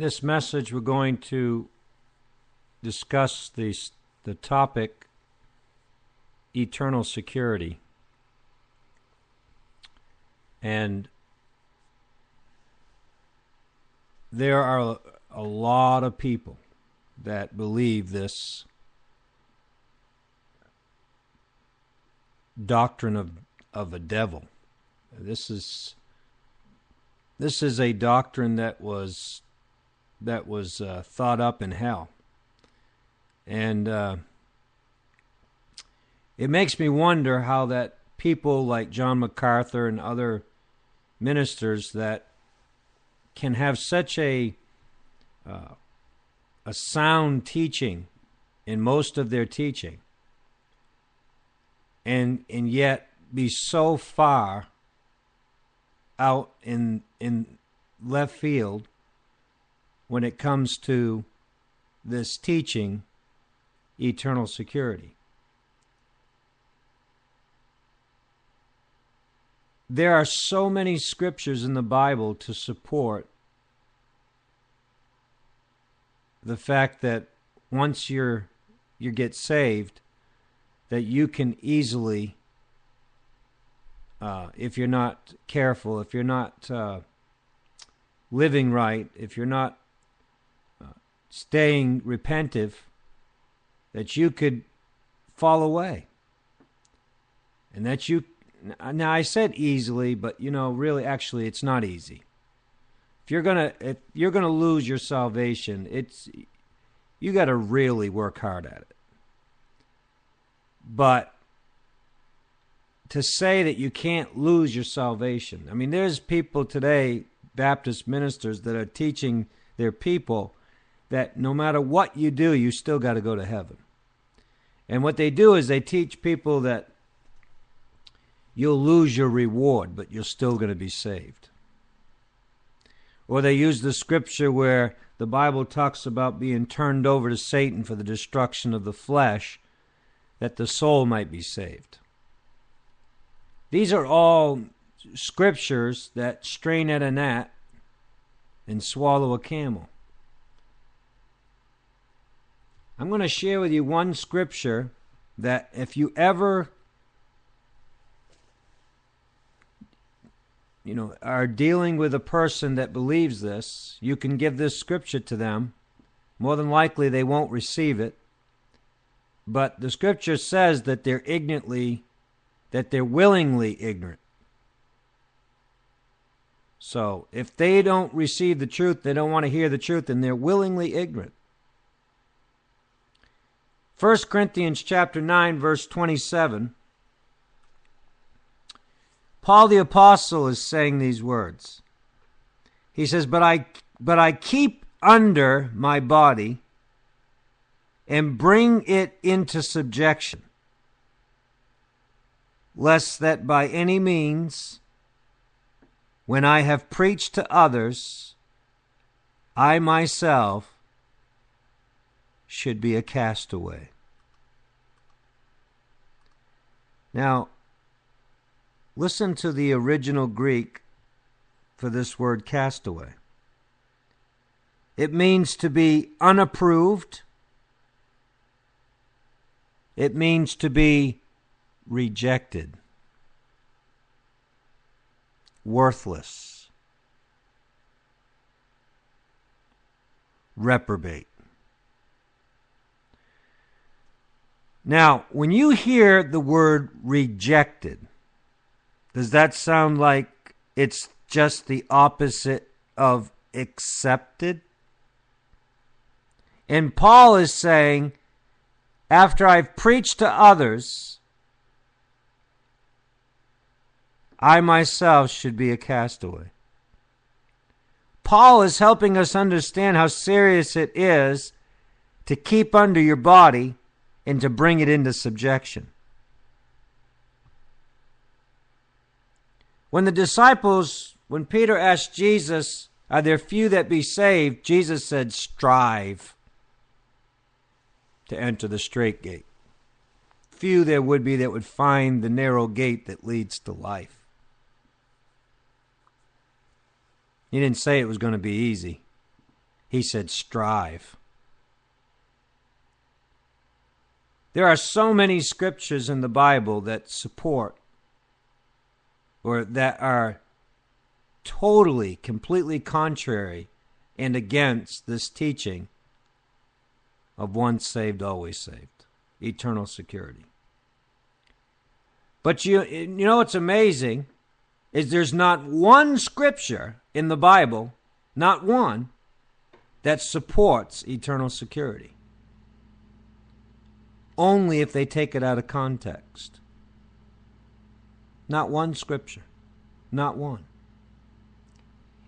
this message, we're going to discuss the topic eternal security. And there are a lot of people that believe this doctrine of a devil. This is a doctrine that was thought up in hell, and it makes me wonder how that people like John MacArthur and other ministers that can have such a sound teaching in most of their teaching, and yet be so far out in left field when it comes to this teaching, eternal security. There are so many scriptures in the Bible to support the fact that once you get saved, that you can easily, if you're not careful, if you're not living right, if you're not staying repentive, that you could fall away. And that you, now I said easily, but really actually it's not easy. If you're gonna lose your salvation, you got to really work hard at it. But to say that you can't lose your salvation, I mean, there's people today, Baptist ministers, that are teaching their people that no matter what you do, you still got to go to heaven. And what they do is they teach people that you'll lose your reward, but you're still going to be saved. Or they use the scripture where the Bible talks about being turned over to Satan for the destruction of the flesh, that the soul might be saved. These are all scriptures that strain at a gnat and swallow a camel. I'm going to share with you one scripture that if you ever are dealing with a person that believes this, you can give this scripture to them. More than likely they won't receive it. But the scripture says that they're willingly ignorant. So if they don't receive the truth, they don't want to hear the truth, and they're willingly ignorant. 1 Corinthians chapter 9, verse 27. Paul the Apostle is saying these words. He says, But I keep under my body and bring it into subjection, lest that by any means, when I have preached to others, I myself should be a castaway. Now, listen to the original Greek for this word castaway. It means to be unapproved. It means to be rejected, worthless, reprobate. Now, when you hear the word rejected, does that sound like it's just the opposite of accepted? And Paul is saying, after I've preached to others, I myself should be a castaway. Paul is helping us understand how serious it is to keep under your body and to bring it into subjection. When Peter asked Jesus, are there few that be saved? Jesus said, strive to enter the straight gate. Few there would be that would find the narrow gate that leads to life. He didn't say it was going to be easy. He said, strive. There are so many scriptures in the Bible that support or that are totally, completely contrary and against this teaching of once saved, always saved, eternal security. But you know what's amazing is there's not one scripture in the Bible, not one, that supports eternal security. Only if they take it out of context. Not one scripture. Not one.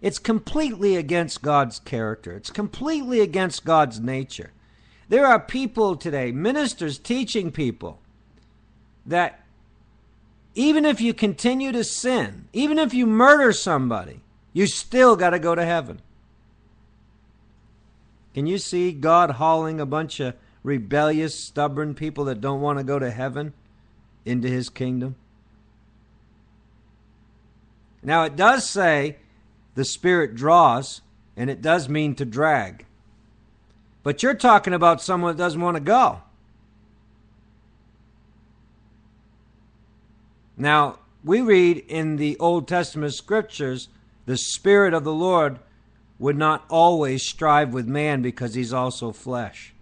It's completely against God's character. It's completely against God's nature. There are people today, ministers teaching people, that even if you continue to sin, even if you murder somebody, you still got to go to heaven. Can you see God hauling a bunch of rebellious, stubborn people that don't want to go to heaven into his kingdom? Now, it does say the Spirit draws, and it does mean to drag. But you're talking about someone that doesn't want to go. Now, we read in the Old Testament scriptures, the Spirit of the Lord would not always strive with man because he's also flesh.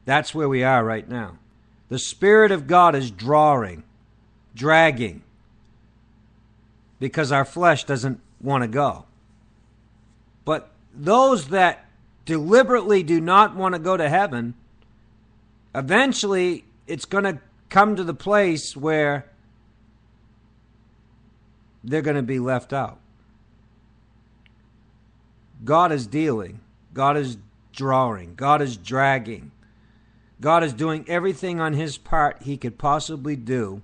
That's where we are right now. The Spirit of God is drawing, dragging, because our flesh doesn't want to go. But those that deliberately do not want to go to heaven, eventually it's going to come to the place where they're going to be left out. God is dealing. God is drawing. God is dragging. God is doing everything on his part he could possibly do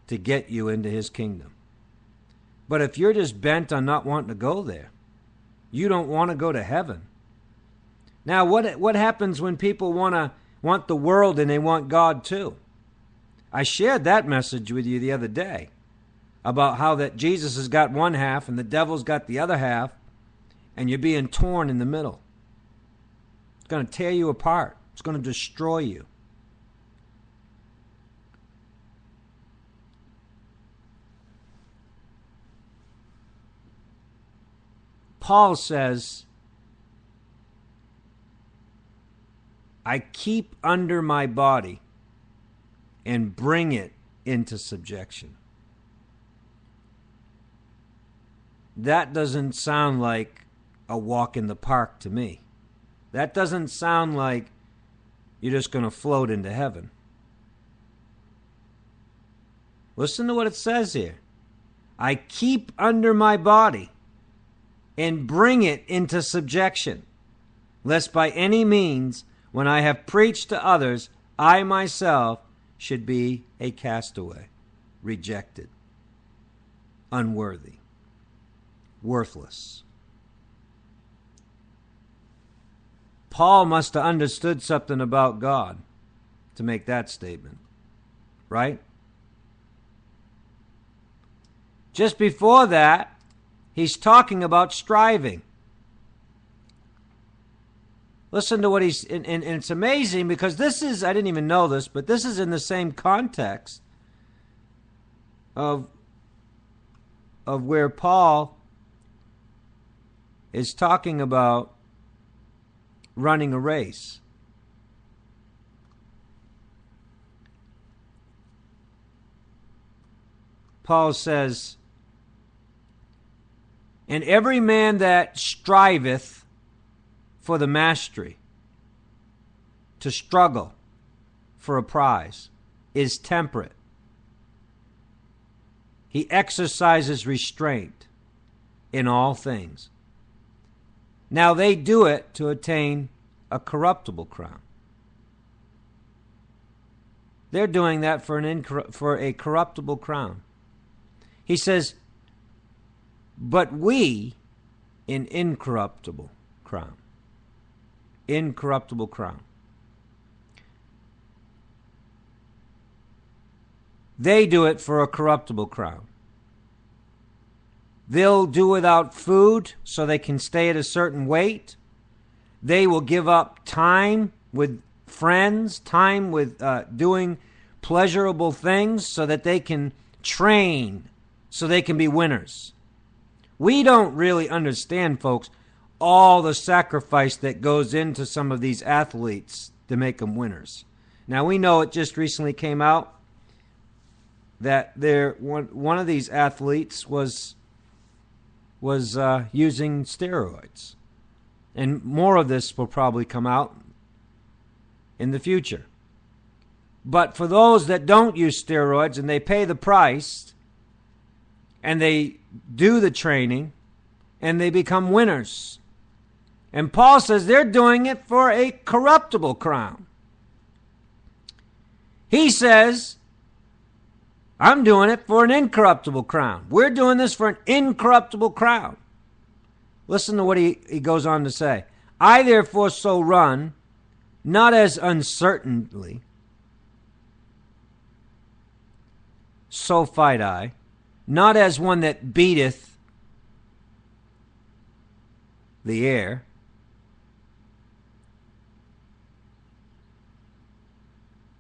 to get you into his kingdom. But if you're just bent on not wanting to go there, you don't want to go to heaven. Now, what happens when people want the world and they want God too? I shared that message with you the other day about how that Jesus has got one half and the devil's got the other half, and you're being torn in the middle. It's going to tear you apart. It's going to destroy you. Paul says, I keep under my body and bring it into subjection. That doesn't sound like a walk in the park to me. That doesn't sound like you're just going to float into heaven. Listen to what it says here. I keep under my body and bring it into subjection, lest by any means, when I have preached to others, I myself should be a castaway, rejected, unworthy, worthless. Paul must have understood something about God to make that statement, right? Just before that, he's talking about striving. Listen to what he's, and it's amazing because this is, I didn't even know this, but this is in the same context of where Paul is talking about running a race. Paul says, and every man that striveth for the mastery, to struggle for a prize, is temperate. He exercises restraint in all things. Now they do it to attain a corruptible crown. They're doing that for a corruptible crown. He says, but we an incorruptible crown. Incorruptible crown. They do it for a corruptible crown. They'll do without food so they can stay at a certain weight. They will give up time with friends, time with doing pleasurable things so that they can train, so they can be winners. We don't really understand, folks, all the sacrifice that goes into some of these athletes to make them winners. Now, we know it just recently came out that one of these athletes was using steroids. And more of this will probably come out in the future. But for those that don't use steroids and they pay the price and they do the training and they become winners. And Paul says they're doing it for a corruptible crown. He says, I'm doing it for an incorruptible crown. We're doing this for an incorruptible crown. Listen to what he goes on to say. I therefore so run, not as uncertainly, so fight I, not as one that beateth the air,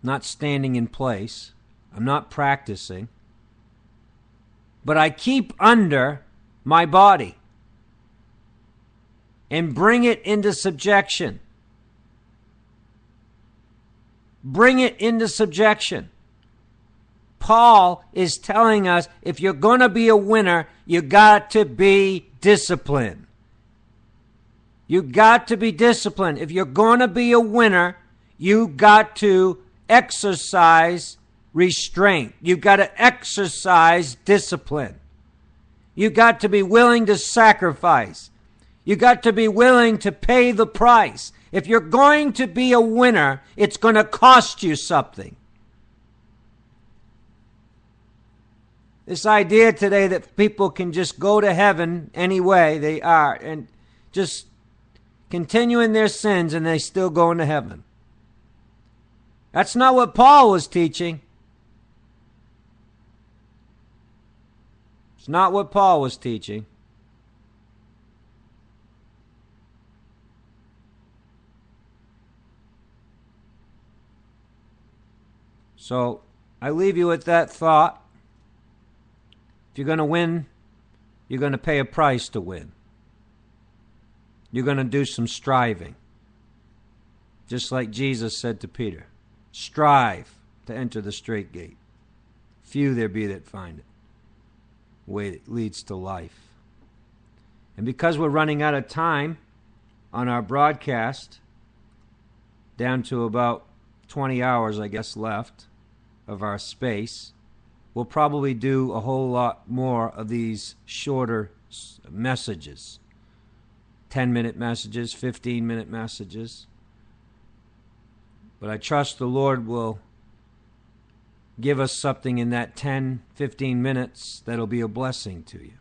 not standing in place. I'm not practicing. But I keep under my body and bring it into subjection. Bring it into subjection. Paul is telling us if you're going to be a winner, you got to be disciplined. You got to be disciplined. If you're going to be a winner, you got to exercise restraint. You've got to exercise discipline. You've got to be willing to sacrifice. You've got to be willing to pay the price. If you're going to be a winner, it's going to cost you something. This idea today that people can just go to heaven any way they are and just continue in their sins and they still go into heaven. That's not what Paul was teaching. It's not what Paul was teaching. So I leave you with that thought. If you're going to win, you're going to pay a price to win. You're going to do some striving. Just like Jesus said to Peter, strive to enter the straight gate. Few there be that find it. Way that leads to life. And because we're running out of time on our broadcast, down to about 20 hours, I guess, left of our space, we'll probably do a whole lot more of these shorter messages. 10-minute messages, 15-minute messages. But I trust the Lord will give us something in that 10, 15 minutes that'll be a blessing to you.